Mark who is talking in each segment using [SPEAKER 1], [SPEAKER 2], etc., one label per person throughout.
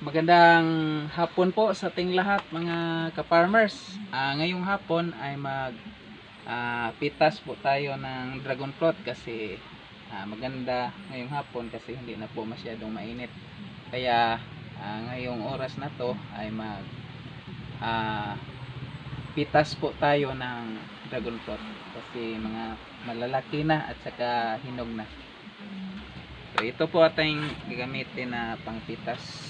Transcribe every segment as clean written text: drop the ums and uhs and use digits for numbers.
[SPEAKER 1] Magandang hapon po sa ating lahat mga ka-farmers. Ngayong hapon ay pitas po tayo ng dragon fruit kasi maganda ngayong hapon kasi hindi na po masyadong mainit. Kaya ngayong oras na to ay pitas po tayo ng dragon fruit kasi mga malalaki na at saka hinog na. So ito po ating gagamitin na pangpitas.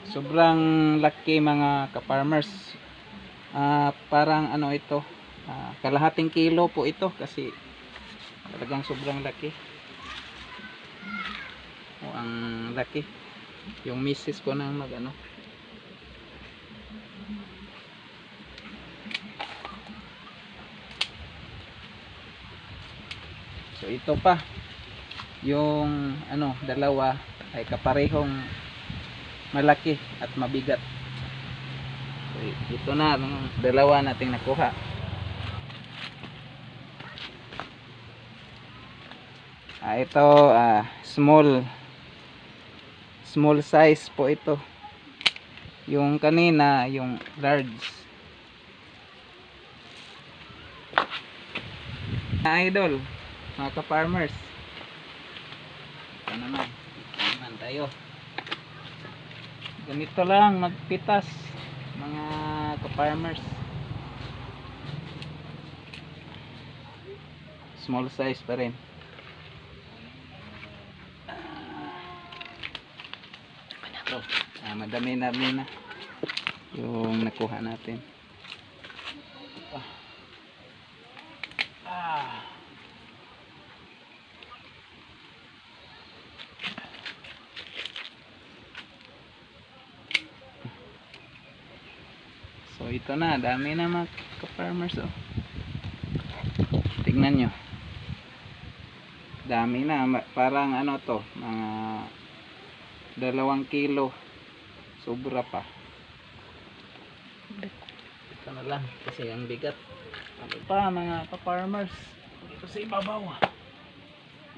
[SPEAKER 1] Sobrang laki mga ka-farmers. Parang ano ito, kalahating kilo po ito kasi talagang sobrang laki. Ang laki. Yung misis ko nang mag-ano. So ito pa yung dalawa ay kaparehong malaki at mabigat. So, ito na ang dalawa nating nakuha. Ito small size po ito. Yung kanina yung large. Idol, mga ka-farmers. Ito naman tayo. Ganito lang magpitas mga ka-farmers. Small size pa rin. Madami na yung nakuha natin. So ito na, dami na mga ka-farmers. Tignan nyo, dami na, parang ano to, mga 2 kilo, sobra pa. Ito na lang kasi ang bigat. Ano pa mga ka-farmers, dito sa ibabaw,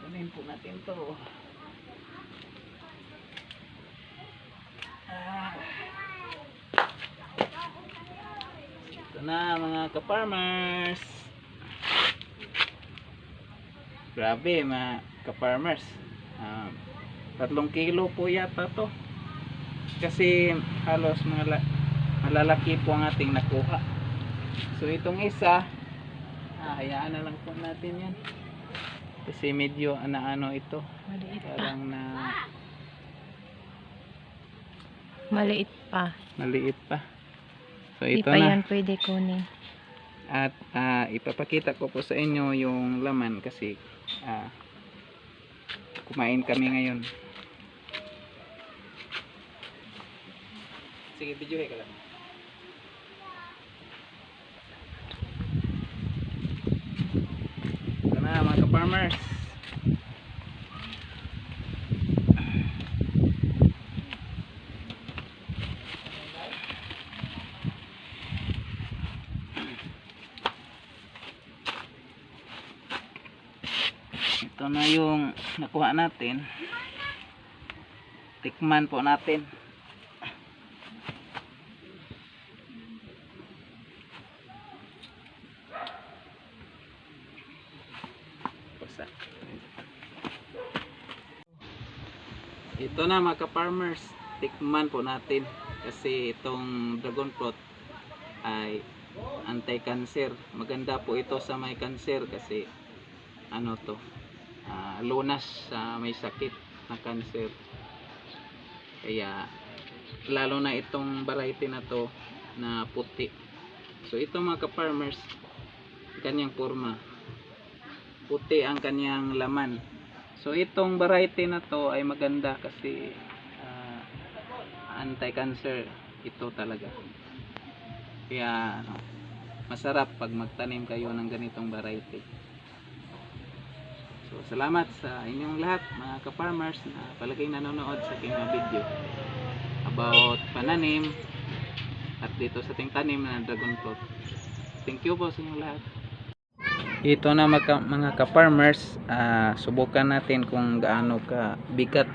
[SPEAKER 1] kunin po natin to. Ito na mga ka-farmers. Grabe mga ka-farmers, 3 kilo po yata to kasi halos malalaki po ang ating nakuha. So itong isa hayaan na lang po natin yan kasi medyo ano ito, parang maliit pa. So ito
[SPEAKER 2] pa
[SPEAKER 1] na
[SPEAKER 2] yan pwede kunin.
[SPEAKER 1] at ipapakita ko po sa inyo yung laman kasi kumain kami ngayon. Sige, videohin ka lang. Ito na mga ka-farmers. Ito na yung nakuha natin. Tikman po natin. Ito na mga ka-farmers, tikman po natin kasi itong dragon fruit ay anti-cancer. Maganda po ito sa may cancer kasi lunas sa may sakit na cancer. Kaya lalo na itong variety na to na puti. So ito mga ka-farmers, kanyang forma puti ang kanyang laman. So itong variety na to ay maganda kasi anti-cancer ito talaga. Kaya masarap pag magtanim kayo ng ganitong variety. So salamat sa inyong lahat mga ka-farmers na palaging nanonood sa aking video about pananim at dito sa ating tanim na dragon fruit. Thank you po sa inyong lahat. Ito na mga ka-farmers, subukan natin kung gaano ka bigat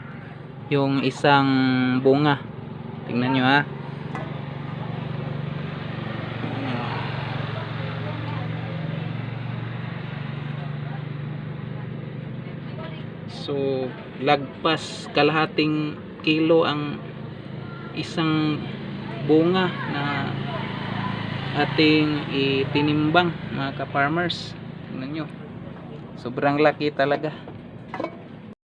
[SPEAKER 1] yung isang bunga. Tingnan nyo ha. So lagpas kalahating kilo ang isang bunga na ating itinimbang mga ka-farmers. Tingnan nyo, sobrang laki talaga.